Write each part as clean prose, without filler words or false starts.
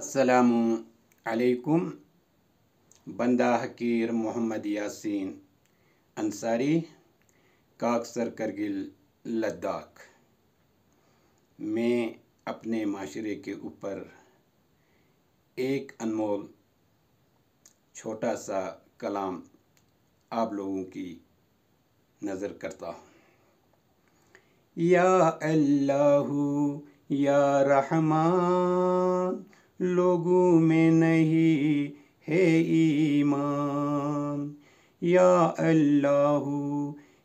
السلام علیکم۔ بندہ حقیر محمد یاسین انصاری، کاکسر کرگل لداخ۔ میں اپنے معاشرے کے اوپر ایک انمول چھوٹا سا کلام آپ لوگوں کی نظر کرتا ہوں۔ یا اللہ یا رحمان، لوگوں میں نہیں ہے ایمان۔ یا اللہ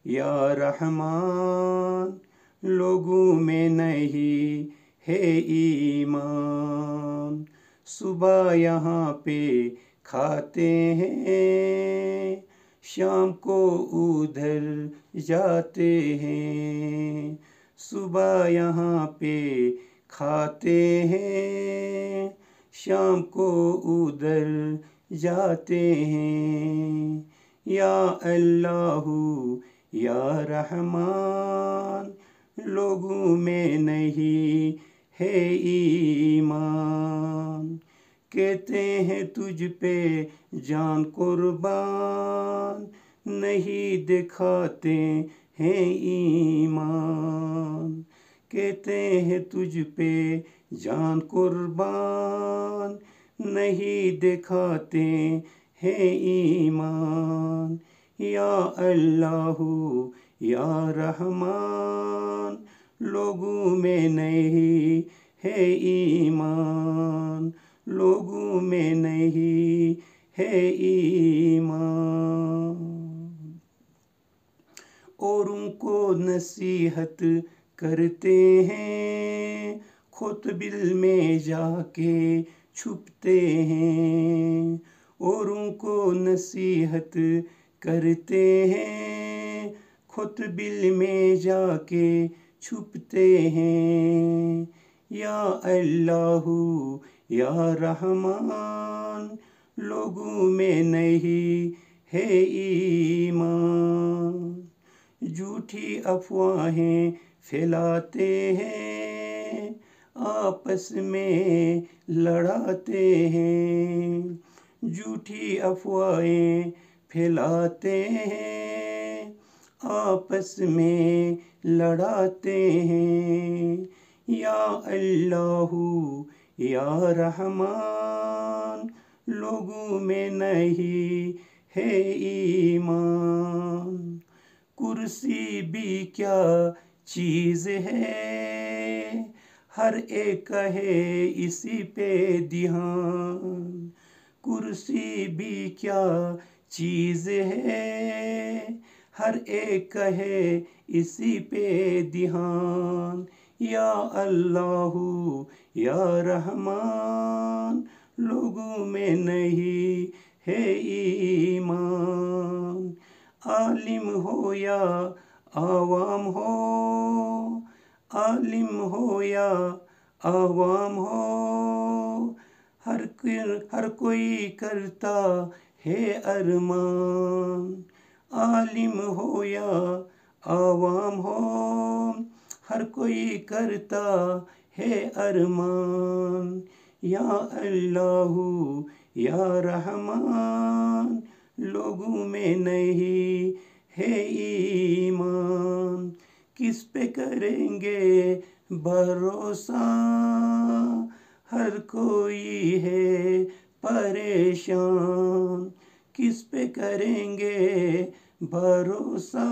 یا رحمان، لوگوں میں نہیں ہے ایمان۔ صبح یہاں پہ کھاتے ہیں، شام کو ادھر جاتے ہیں۔ صبح یہاں پہ کھاتے ہیں، شام کو ادھر جاتے ہیں۔ یا اللہ یا رحمان، لوگوں میں نہیں ہے ایمان۔ کہتے ہیں تجھ پہ جان قربان، نہیں دکھاتے ہیں ایمان۔ کہتے ہیں تجھ پہ جان قربان، نہیں دکھاتے ہیں ایمان۔ یا اللہ یا رحمان، لوگوں میں نہیں ہے ایمان۔ لوگوں میں نہیں ہے ایمان۔ اوروں کو نصیحت کرتے ہیں، خطبل میں جا کے چھپتے ہیں۔ اوروں کو نصیحت کرتے ہیں، خطبل میں جا کے چھپتے ہیں۔ یا اللہ یا رحمان، لوگوں میں نہیں ہے ایمان۔ جھوٹی افواہیں پھیلاتے ہیں، آپس میں لڑاتے ہیں۔ جھوٹی افواہیں پھیلاتے ہیں، آپس میں لڑاتے ہیں۔ یا اللہ یا رحمان، لوگوں میں نہیں ہے ایمان۔ کرسی بھی کیا چیز ہے، ہر ایک ہے اسی پہ دھیان۔ کرسی بھی کیا چیز ہے، ہر ایک ہے اسی پہ دھیان۔ یا اللہ یا رحمان، لوگوں میں نہیں ہے ایمان۔ عالم ہو یا عوام ہو، عالم ہو یا عوام ہو، ہر کوئی کرتا ہے ارمان۔ عالم ہو یا عوام ہو، ہر کوئی کرتا ہے ارمان۔ یا اللہ یا رحمان، لوگوں میں نہیں ہے ایمان۔ کس پہ کریں گے بھروسہ، ہر کوئی ہے پریشان۔ کس پہ کریں گے بھروسہ،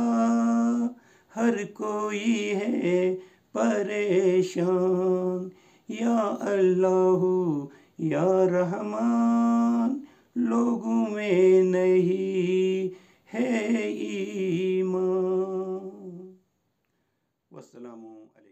ہر کوئی ہے پریشان۔ یا اللہ یا رحمان، لوگوں میں نہیں ہے ایمان۔ والسلام علیکم۔